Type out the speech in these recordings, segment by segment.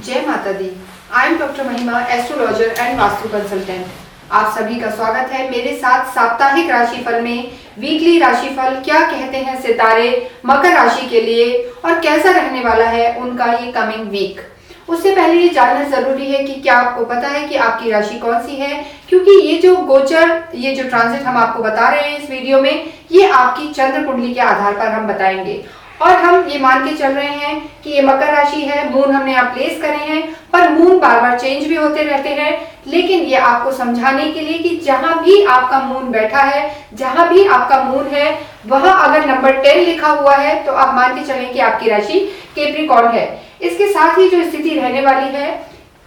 जय माता दी। I am doctor महिमा, एस्ट्रोलॉजर एंड वास्तु कंसल्टेंट। आप सभी का स्वागत है मेरे साथ साप्ताहिक राशिफल में। वीकली राशिफल क्या कहते हैं सितारे मकर राशि के लिए और कैसा रहने वाला है उनका ये कमिंग वीक। उससे पहले ये जानना जरूरी है कि क्या आपको पता है कि आपकी राशि कौन सी है, क्योंकि ये जो गोचर, ये जो ट्रांजिट हम आपको बता रहे हैं इस वीडियो में, ये आपकी चंद्र कुंडली के आधार पर हम बताएंगे। और हम ये मान के चल रहे हैं कि ये मकर राशि है, मून हमने यहाँ प्लेस करे हैं, पर मून बार बार चेंज भी होते रहते हैं। लेकिन ये आपको समझाने के लिए कि जहां भी आपका मून बैठा है, जहां भी आपका मून है, वहां अगर नंबर 10 लिखा हुआ है तो आप मान के चलें कि आपकी राशि कैप्रिकॉर्न है। इसके साथ ही जो स्थिति रहने वाली है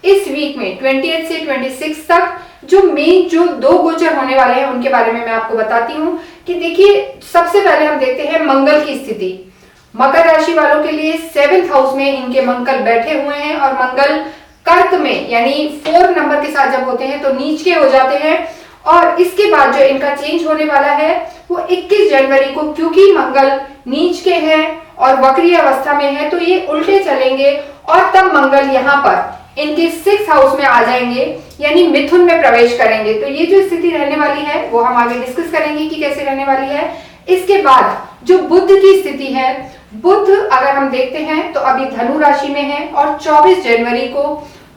इस वीक में 20 से 26 तक, जो मेन जो दो गोचर होने वाले हैं उनके बारे में मैं आपको बताती हूँ। कि देखिए, सबसे पहले हम देखते हैं मंगल की स्थिति। मकर राशि वालों के लिए 7th हाउस में इनके मंगल बैठे हुए हैं और मंगल कर्क में यानी 4 नंबर के साथ जब होते हैं तो नीच के हो जाते हैं। और इसके बाद जो इनका चेंज होने वाला है वो 21 जनवरी को, क्योंकि मंगल नीच के हैं और वक्री अवस्था में है, तो ये उल्टे चलेंगे और तब मंगल यहाँ पर इनके 6th हाउस में आ जाएंगे, यानी मिथुन में प्रवेश करेंगे। तो ये जो स्थिति रहने वाली है वो हम आगे डिस्कस करेंगे कि कैसे रहने वाली है। इसके बाद जो बुध की स्थिति है, बुध अगर हम देखते हैं तो अभी धनु राशि में है और 24 जनवरी को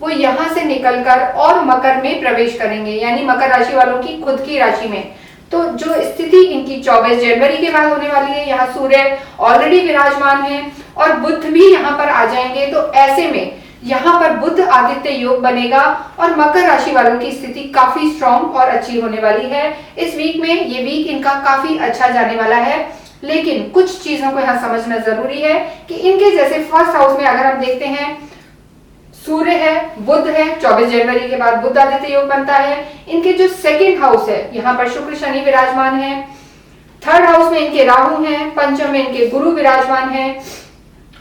वो यहां से निकलकर और मकर में प्रवेश करेंगे, यानी मकर राशि वालों की खुद की राशि में। तो जो स्थिति इनकी 24 जनवरी के बाद होने वाली है, यहाँ सूर्य ऑलरेडी विराजमान है और बुध भी यहाँ पर आ जाएंगे। तो ऐसे में यहाँ पर बुध आदित्य योग बनेगा और मकर राशि वालों की स्थिति काफी स्ट्रॉन्ग और अच्छी होने वाली है इस वीक में। ये वीक इनका काफी अच्छा जाने वाला है, लेकिन कुछ चीजों को यहाँ समझना जरूरी है कि इनके जैसे 1st हाउस में अगर हम देखते हैं सूर्य है, बुध है, 24 जनवरी के बाद बुध आदित्य योग बनता है। इनके जो 2nd हाउस है यहाँ पर शुक्र शनि विराजमान है, 3rd हाउस में इनके राहु हैं, पंचम में इनके गुरु विराजमान है।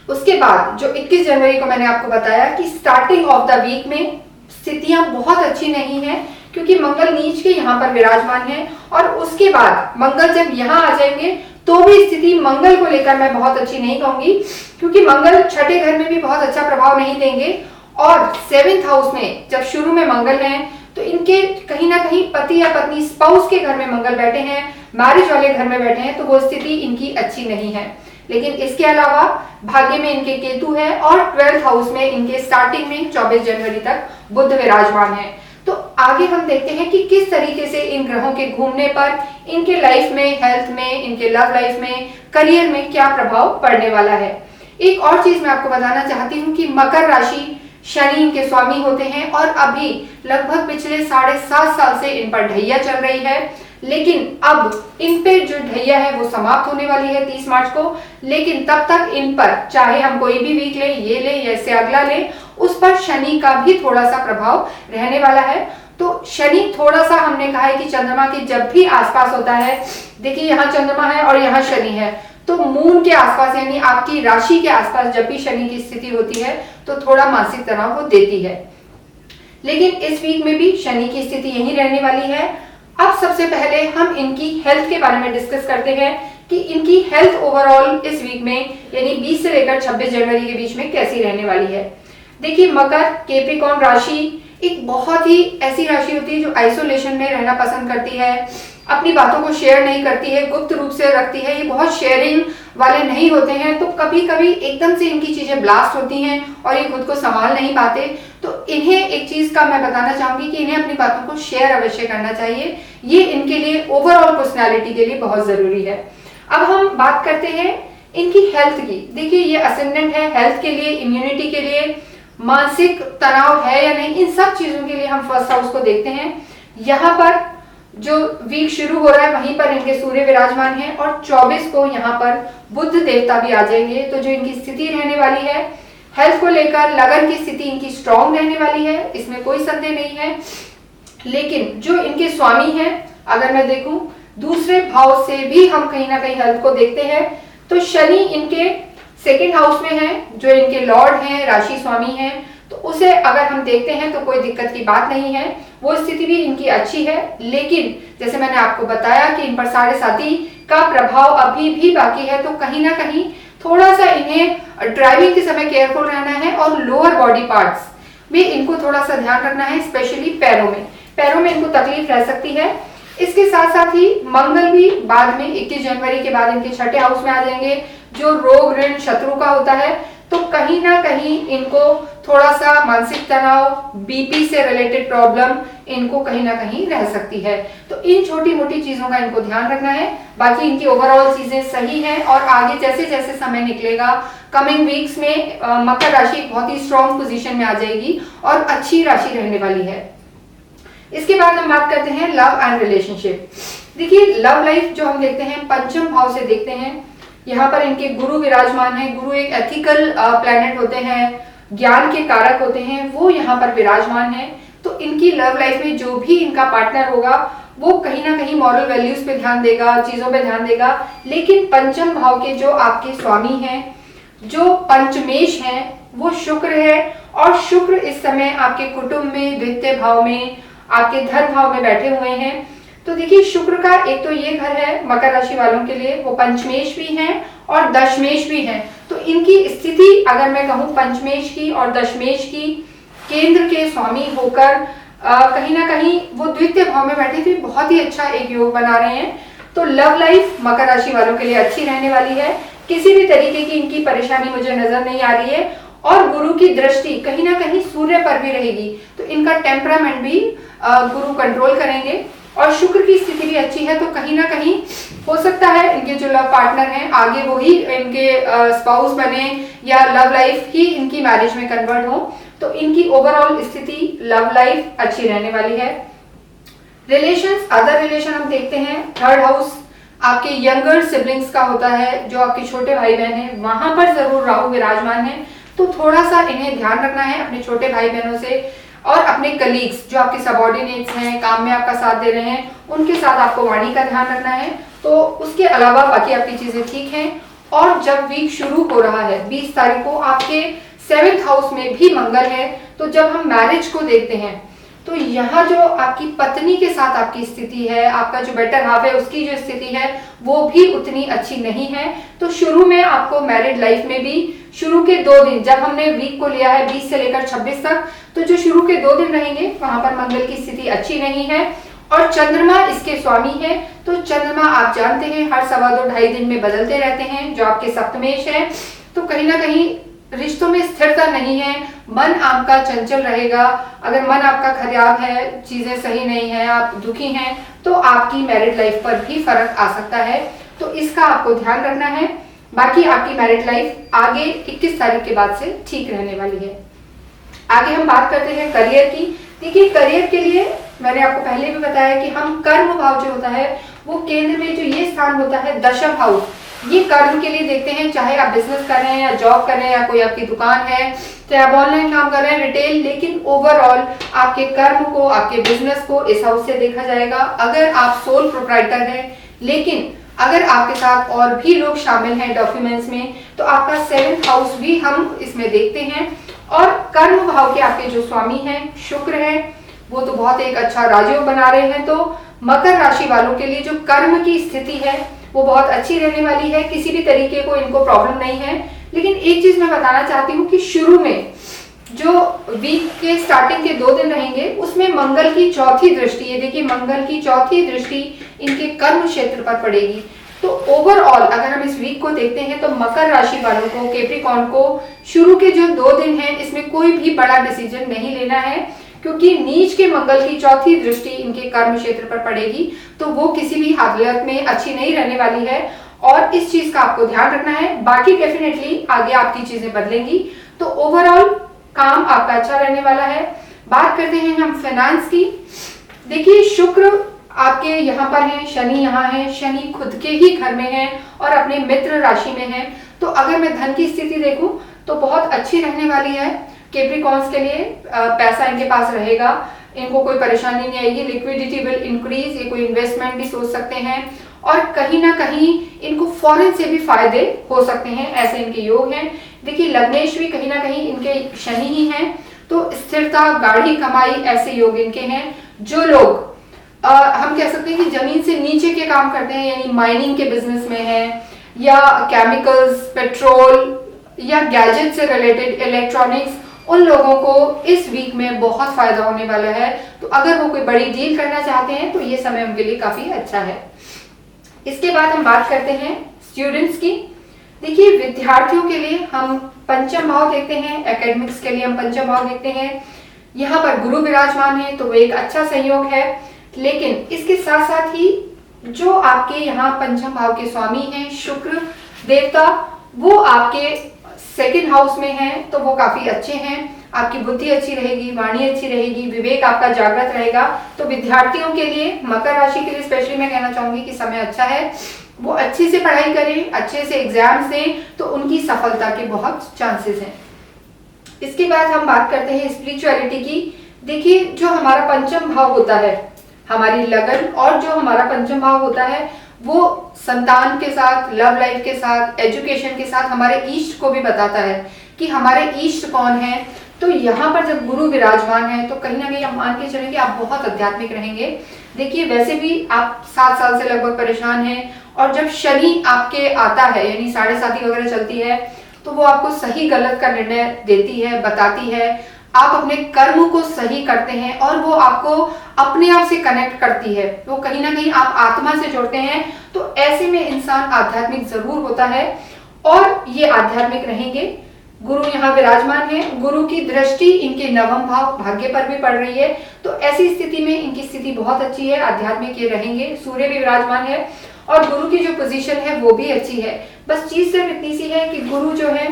उसके बाद जो 21 जनवरी को मैंने आपको बताया कि स्टार्टिंग ऑफ द वीक में स्थितियां बहुत अच्छी नहीं है, क्योंकि मंगल नीच के यहाँ पर विराजमान है और उसके बाद मंगल जब यहाँ आ जाएंगे तो भी स्थिति मंगल को लेकर मैं बहुत अच्छी नहीं कहूंगी, क्योंकि मंगल छठे घर में भी बहुत अच्छा प्रभाव नहीं देंगे। और 7th हाउस में जब शुरू में मंगल हैं तो इनके कहीं ना कहीं पति या पत्नी स्पाउस के घर में मंगल बैठे हैं, मैरिज वाले घर में बैठे हैं, तो वो स्थिति इनकी अच्छी नहीं है। लेकिन इसके अलावा भाग्य में इनके केतु है और 12th हाउस में इनके स्टार्टिंग में 24 जनवरी तक बुध विराजमान है। तो आगे हम देखते हैं कि किस तरीके से इन ग्रहों के घूमने पर इनके लाइफ में, हेल्थ में, इनके लव लाइफ में, करियर में क्या प्रभाव पड़ने वाला है। एक और चीज मैं आपको बताना चाहती हूँ कि मकर राशि शनि इनके स्वामी होते हैं और अभी लगभग पिछले 7.5 साल से इन पर ढैया चल रही है, लेकिन अब इन पे जो ढैया है वो समाप्त होने वाली है 30 मार्च को। लेकिन तब तक इन पर चाहे हम कोई भी वीक ले, ये ले या इससे अगला ले, उस पर शनि का भी थोड़ा सा प्रभाव रहने वाला है। तो शनि थोड़ा सा, हमने कहा है कि चंद्रमा के जब भी आसपास होता है, देखिए यहाँ चंद्रमा है और यहाँ शनि है, तो मून के आसपास यानी आपकी राशि के आसपास जब भी शनि की स्थिति होती है तो थोड़ा मानसिक तनाव वो देती है। लेकिन इस वीक में भी शनि की स्थिति यही रहने वाली है। अब सबसे पहले हम इनकी हेल्थ के बारे में डिस्कस करते हैं कि इनकी हेल्थ ओवरऑल इस वीक में यानी 20 से लेकर 26 जनवरी के बीच में कैसी रहने वाली है। देखिए, मकर कैप्रिकॉर्न राशि एक बहुत ही ऐसी राशि होती है जो आइसोलेशन में रहना पसंद करती है, अपनी बातों को शेयर नहीं करती है, गुप्त रूप से रखती है। ये बहुत शेयरिंग वाले नहीं होते हैं, तो कभी कभी एकदम से इनकी चीजें ब्लास्ट होती हैं और ये खुद को संभाल नहीं पाते। तो इन्हें एक चीज का मैं बताना चाहूंगी कि इन्हें अपनी बातों को शेयर अवश्य करना चाहिए। ये इनके लिए ओवरऑल पर्सनैलिटी के लिए बहुत जरूरी है। अब हम बात करते हैं इनकी हेल्थ की। देखिए, ये असेंडेंट है, हेल्थ के लिए, इम्यूनिटी के लिए, मानसिक तनाव है या नहीं, इन सब चीजों के लिए हम 1st हाउस को देखते हैं। यहाँ पर जो वीक शुरू हो रहा है वहीं पर इनके सूर्य विराजमान है और 24 को यहाँ पर बुध देवता भी आ जाएंगे। तो जो इनकी स्थिति रहने वाली है हेल्थ को लेकर, लगन की स्थिति इनकी स्ट्रॉन्ग रहने वाली है, इसमें कोई संदेह नहीं है। लेकिन जो इनके स्वामी हैं, अगर मैं देखूं दूसरे भाव से भी हम कहीं ना कहीं हेल्थ को देखते हैं, तो शनि इनके 2nd हाउस में है, जो इनके लॉर्ड हैं, राशि स्वामी हैं, तो उसे अगर हम देखते हैं तो कोई दिक्कत की बात नहीं है, वो स्थिति भी इनकी अच्छी है। लेकिन जैसे मैंने आपको बताया कि इन पर 7.5 का प्रभाव अभी भी बाकी है, तो कहीं ना कहीं थोड़ा सा इन्हें ड्राइविंग के समय केयरफुल रहना है और लोअर बॉडी पार्ट्स में इनको थोड़ा सा ध्यान रखना है, स्पेशली पैरों में इनको तकलीफ रह सकती है। इसके साथ साथ ही मंगल भी बाद में 21 जनवरी के बाद इनके छठे हाउस में आ जाएंगे, जो रोग ऋण शत्रु का होता है। तो कहीं ना कहीं इनको थोड़ा सा मानसिक तनाव, बीपी से रिलेटेड प्रॉब्लम इनको कहीं ना कहीं रह सकती है। तो इन छोटी मोटी चीजों का इनको ध्यान रखना है। बाकी इनकी ओवरऑल चीजें सही हैं और आगे जैसे जैसे समय निकलेगा कमिंग वीक्स में मकर राशि बहुत ही स्ट्रॉन्ग पोजीशन में आ जाएगी और अच्छी राशि रहने वाली है। इसके बाद हम बात करते हैं लव एंड रिलेशनशिप। देखिए लव लाइफ जो हम देखते हैं पंचम भाव से देखते हैं, यहाँ पर इनके गुरु विराजमान है। गुरु एक एथिकल प्लैनेट होते हैं, ज्ञान के कारक होते हैं, वो यहाँ पर विराजमान है। तो इनकी लव लाइफ में जो भी इनका पार्टनर होगा वो कहीं ना कहीं मॉरल वैल्यूज पे ध्यान देगा, चीजों पे ध्यान देगा। लेकिन पंचम भाव के जो आपके स्वामी हैं, जो पंचमेश हैं, वो शुक्र है और शुक्र इस समय आपके कुटुंब में, द्वितीय भाव में, आपके धन भाव में बैठे हुए हैं। तो देखिए शुक्र का एक तो ये घर है मकर राशि वालों के लिए, वो पंचमेश भी हैं और दशमेश भी हैं। तो इनकी स्थिति अगर मैं कहूँ पंचमेश की और दशमेश की, केंद्र के स्वामी होकर कहीं ना कहीं वो द्वितीय भाव में बैठे थे, बहुत ही अच्छा एक योग बना रहे हैं। तो लव लाइफ मकर राशि वालों के लिए अच्छी रहने वाली है, किसी भी तरीके की इनकी परेशानी मुझे नजर नहीं आ रही है। और गुरु की दृष्टि कहीं ना कहीं सूर्य पर भी रहेगी, तो इनका टेम्परामेंट भी गुरु कंट्रोल करेंगे। और शुक्र की स्थिति भी अच्छी है, तो कहीं ना कहीं हो सकता है इनके जो लव पार्टनर हैं आगे वही इनके स्पाउस बने या लव लाइफ ही इनकी मैरिज में कन्वर्ट हो। तो इनकी ओवरऑल स्थिति लव लाइफ अच्छी रहने वाली है। रिलेशंस, अदर रिलेशन हम देखते हैं, थर्ड हाउस आपके यंगर सिबलिंग्स का होता है, जो आपके छोटे भाई बहन हैं, वहां पर जरूर राहु विराजमान है। तो थोड़ा सा इन्हें ध्यान रखना है अपने छोटे भाई बहनों से और अपने कलीग्स जो आपके सबऑर्डिनेट्स हैं, काम में आपका साथ दे रहे हैं, उनके साथ आपको वाणी का ध्यान रखना है। तो उसके अलावा बाकी आपकी चीजें ठीक हैं। और जब वीक शुरू हो रहा है 20 तारीख को आपके 7th हाउस में भी मंगल है, तो जब हम मैरिज को देखते हैं तो यहाँ जो आपकी पत्नी के साथ आपकी स्थिति है, आपका जो बेटर हाफ है उसकी जो स्थिति है वो भी उतनी अच्छी नहीं है। तो शुरू में आपको मैरिड लाइफ में भी शुरू के 2 दिन, जब हमने वीक को लिया है 20 से लेकर 26 तक, तो जो शुरू के 2 दिन रहेंगे वहां पर मंगल की स्थिति अच्छी नहीं है। और चंद्रमा इसके स्वामी है, तो चंद्रमा आप जानते हैं हर 2.5 दिन में बदलते रहते हैं, जो आपके सप्तमेश है। तो कहीं ना कहीं रिश्तों में स्थिरता नहीं है, मन आपका चंचल रहेगा। अगर मन आपका खराब है, चीजें सही नहीं है, आप दुखी हैं, तो आपकी मैरिड लाइफ पर भी फर्क आ सकता है। तो इसका आपको ध्यान रखना है। बाकी आपकी मैरिड लाइफ आगे 21 तारीख के बाद से ठीक रहने वाली है। आगे हम बात करते हैं करियर की। देखिए करियर के लिए मैंने आपको पहले भी बताया कि हम कर्म भाव जो होता है वो केंद्र में जो ये स्थान होता है दशम हाउस, ये कर्म के लिए देखते हैं। चाहे आप बिजनेस कर रहे हैं या जॉब कर रहे हैं या कोई आपकी दुकान है, चाहे आप ऑनलाइन काम कर रहे हैं, रिटेल, लेकिन ओवरऑल आपके कर्म को, आपके बिजनेस को इस हाउस से देखा जाएगा। अगर आप सोल प्रोप्राइटर हैं, लेकिन अगर आपके साथ और भी लोग शामिल हैं डॉक्यूमेंट्स में, तो आपका 7th हाउस भी हम इसमें देखते हैं। और कर्म भाव के आपके जो स्वामी हैं शुक्र है, वो तो बहुत एक अच्छा राजयोग बना रहे हैं। तो मकर राशि वालों के लिए जो कर्म की स्थिति है वो बहुत अच्छी रहने वाली है, किसी भी तरीके को इनको प्रॉब्लम नहीं है। लेकिन एक चीज मैं बताना चाहती हूँ कि शुरू में जो वीक के स्टार्टिंग के 2 दिन रहेंगे उसमें मंगल की चौथी दृष्टि, ये देखिए मंगल की चौथी दृष्टि इनके कर्म क्षेत्र पर पड़ेगी। तो ओवरऑल अगर हम इस वीक को देखते हैं तो मकर राशि वालों को, कैप्रिकॉर्न को, शुरू के जो 2 दिन हैं इसमें कोई भी बड़ा डिसीजन नहीं लेना है, क्योंकि नीच के मंगल की चौथी दृष्टि इनके कर्म क्षेत्र पर पड़ेगी। तो वो किसी भी हालत में अच्छी नहीं रहने वाली है और इस चीज का आपको ध्यान रखना है। बाकी डेफिनेटली आगे आपकी चीजें बदलेंगी। तो ओवरऑल काम आपका अच्छा रहने वाला है। बात करते हैं हम फाइनेंस की। देखिए शुक्र आपके यहाँ पर है, शनि यहाँ है, शनि खुद के ही घर में है और अपने मित्र राशि में है। तो अगर मैं धन की स्थिति देखूं तो बहुत अच्छी रहने वाली है। कैप्रिकॉर्न्स के लिए पैसा इनके पास रहेगा, इनको कोई परेशानी नहीं आएगी। लिक्विडिटी विल इंक्रीज, ये कोई इन्वेस्टमेंट भी सोच सकते हैं और कहीं ना कहीं इनको फॉरेन से भी फायदे हो सकते हैं, ऐसे इनके योग हैं। देखिए लग्नेश भी कहीं ना कहीं इनके शनि ही हैं, तो स्थिरता, गाढ़ी कमाई, ऐसे योग इनके हैं। जो लोग हम कह सकते हैं कि जमीन से नीचे के काम करते हैं, यानी माइनिंग के बिजनेस में है या केमिकल्स, पेट्रोल या गैजेट से रिलेटेड इलेक्ट्रॉनिक्स, उन लोगों को इस वीक में बहुत फायदा होने वाला है। तो अगर वो कोई बड़ी डील करना चाहते हैं तो ये समय उनके लिए काफी अच्छा है। इसके बाद हम बात करते हैं स्टूडेंट्स की। देखिए, विद्यार्थियों के लिए हम पंचम भाव देखते हैं, एकेडमिक्स के लिए हम पंचम भाव देखते हैं। यहाँ पर गुरु विराजमान है तो वो एक अच्छा संयोग है, लेकिन इसके साथ साथ ही जो आपके यहाँ पंचम भाव के स्वामी हैं शुक्र देवता, वो आपके सेकंड हाउस में हैं, तो वो काफी अच्छे हैं। आपकी बुद्धि अच्छी रहेगी, वाणी अच्छी रहेगी, विवेक आपका जागृत रहेगा। तो विद्यार्थियों के लिए, मकर राशि के लिए स्पेशली मैं कहना चाहूंगी कि समय अच्छा है। वो अच्छे से पढ़ाई करें, अच्छे से एग्जाम्स दें, तो उनकी सफलता के बहुत चांसेस हैं। इसके बाद हम बात करते हैं स्पिरिचुअलिटी की। देखिए, जो हमारा पंचम भाव होता है, हमारी लगन, और जो हमारा पंचम भाव होता है वो संतान के साथ, लव लाइफ के साथ, एजुकेशन के साथ, हमारे ईष्ट को भी बताता है कि हमारे ईष्ट कौन है। तो यहाँ पर जब गुरु विराजमान है तो कहीं ना कहीं आप मान के चलेंगे आप बहुत आध्यात्मिक रहेंगे। देखिए, वैसे भी आप 7 साल से लगभग परेशान हैं, और जब शनि आपके आता है, यानी 7.5 वगैरह चलती है, तो वो आपको सही गलत का निर्णय देती है, बताती है। आप अपने कर्म को सही करते हैं और वो आपको अपने आप से कनेक्ट करती है, वो कहीं ना कहीं आप आत्मा से जुड़ते हैं। तो ऐसे में इंसान आध्यात्मिक जरूर होता है और ये आध्यात्मिक रहेंगे। गुरु यहाँ विराजमान है, गुरु की दृष्टि इनके नवम भाव भाग्य पर भी पड़ रही है, तो ऐसी स्थिति में इनकी स्थिति बहुत अच्छी है, आध्यात्मिक ये रहेंगे। सूर्य भी विराजमान है और गुरु की जो पोजीशन है वो भी अच्छी है। बस चीज सिर्फ इतनी सी है कि गुरु जो है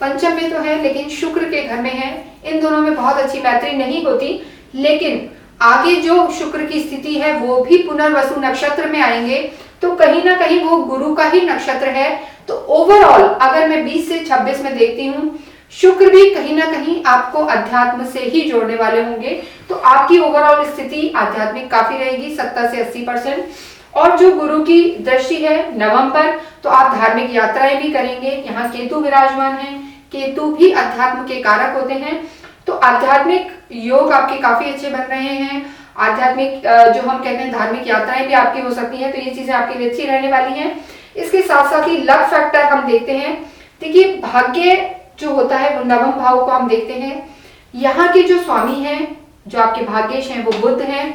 पंचम में तो है लेकिन शुक्र के घर में है। इन दोनों में बहुत अच्छी मैत्री नहीं होती, लेकिन आगे जो शुक्र की स्थिति है वो भी पुनर्वसु नक्षत्र में आएंगे, तो कहीं ना कहीं वो गुरु का ही नक्षत्र है। तो ओवरऑल अगर मैं 20 से 26 में देखती हूँ, शुक्र भी कहीं ना कहीं आपको अध्यात्म से ही जोड़ने वाले होंगे। तो आपकी ओवरऑल स्थिति आध्यात्मिक काफी रहेगी, 70 से 80%। और जो गुरु की दृष्टि है नवम पर, तो आप धार्मिक यात्राएं भी करेंगे। यहाँ केतु विराजमान है, केतु भी अध्यात्म के कारक होते हैं, तो आध्यात्मिक योग आपके काफी अच्छे बन रहे हैं। आध्यात्मिक जो हम कहते हैं धार्मिक यात्राएं भी आपकी हो सकती हैं, तो ये चीजें आपके लिए अच्छी रहने वाली हैं। इसके साथ साथ ही लक फैक्टर हम देखते हैं। देखिए, भाग्य जो होता है वो नवम भाव को हम देखते हैं। यहाँ के जो स्वामी हैं, जो आपके भाग्येश हैं, वो बुध हैं।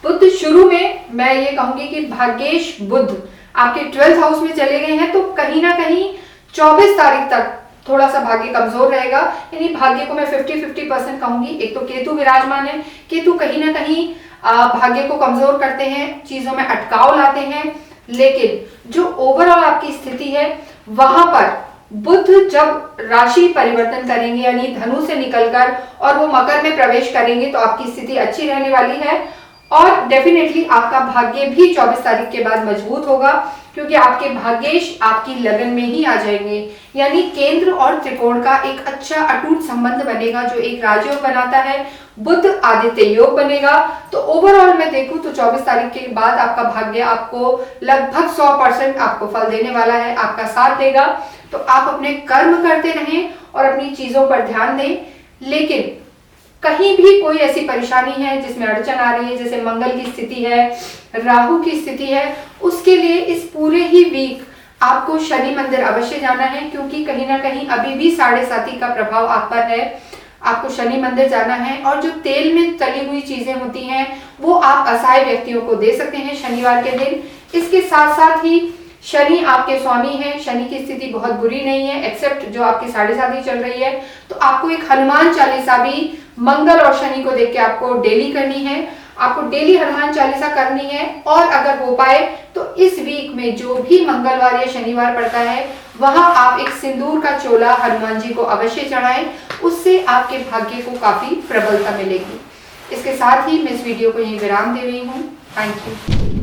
बुध शुरू में मैं ये कहूंगी कि भाग्येश बुध आपके 12th हाउस में चले गए हैं, तो कहीं ना कहीं 24 तारीख तक थोड़ा सा भाग्य कमजोर रहेगा, यानी भाग्य को मैं 50-50% कहूंगी। एक तो केतु विराजमान है, केतु कहीं ना कहीं भाग्य को कमजोर करते हैं, चीजों में अटकाव लाते हैं, लेकिन जो ओवरऑल आपकी स्थिति है वहां पर बुध जब राशि परिवर्तन करेंगे, यानी धनु से निकलकर और वो मकर में प्रवेश करेंगे, तो आपकी स्थिति अच्छी रहने वाली है। और डेफिनेटली आपका भाग्य भी 24 तारीख के बाद मजबूत होगा, क्योंकि आपके भाग्येश आपकी लगन में ही आ जाएंगे, यानी केंद्र और त्रिकोण का एक अच्छा अटूट संबंध बनेगा, जो एक राजयोग बनाता है। बुध आदित्य योग बनेगा। तो ओवरऑल मैं देखूं तो 24 तारीख के बाद आपका भाग्य आपको लगभग 100% आपको फल देने वाला है, आपका साथ देगा। तो आप अपने कर्म करते रहें और अपनी चीजों पर ध्यान दें, लेकिन कहीं भी कोई ऐसी परेशानी है जिसमें अड़चन आ रही है, जैसे मंगल की स्थिति है, राहु की स्थिति है, उसके लिए इस पूरे ही वीक आपको शनि मंदिर अवश्य जाना है, क्योंकि कहीं ना कहीं अभी भी 7.5 का प्रभाव आप पर है। आपको शनि मंदिर जाना है, और जो तेल में तली हुई चीजें होती हैं वो आप असहाय व्यक्तियों को दे सकते हैं शनिवार के दिन। इसके साथ साथ ही शनि आपके स्वामी हैं, शनि की स्थिति बहुत बुरी नहीं है, एक्सेप्ट जो आपकी 7.5 चल रही है। तो आपको एक हनुमान चालीसा भी मंगल और शनि को देख के आपको डेली करनी है, आपको डेली हनुमान चालीसा करनी है। और अगर हो पाए तो इस वीक में जो भी मंगलवार या शनिवार पड़ता है वहां आप एक सिंदूर का चोला हनुमान जी को अवश्य चढ़ाएं, उससे आपके भाग्य को काफी प्रबलता मिलेगी। इसके साथ ही मैं इस वीडियो को यहीं विराम दे रही हूँ। Thank you.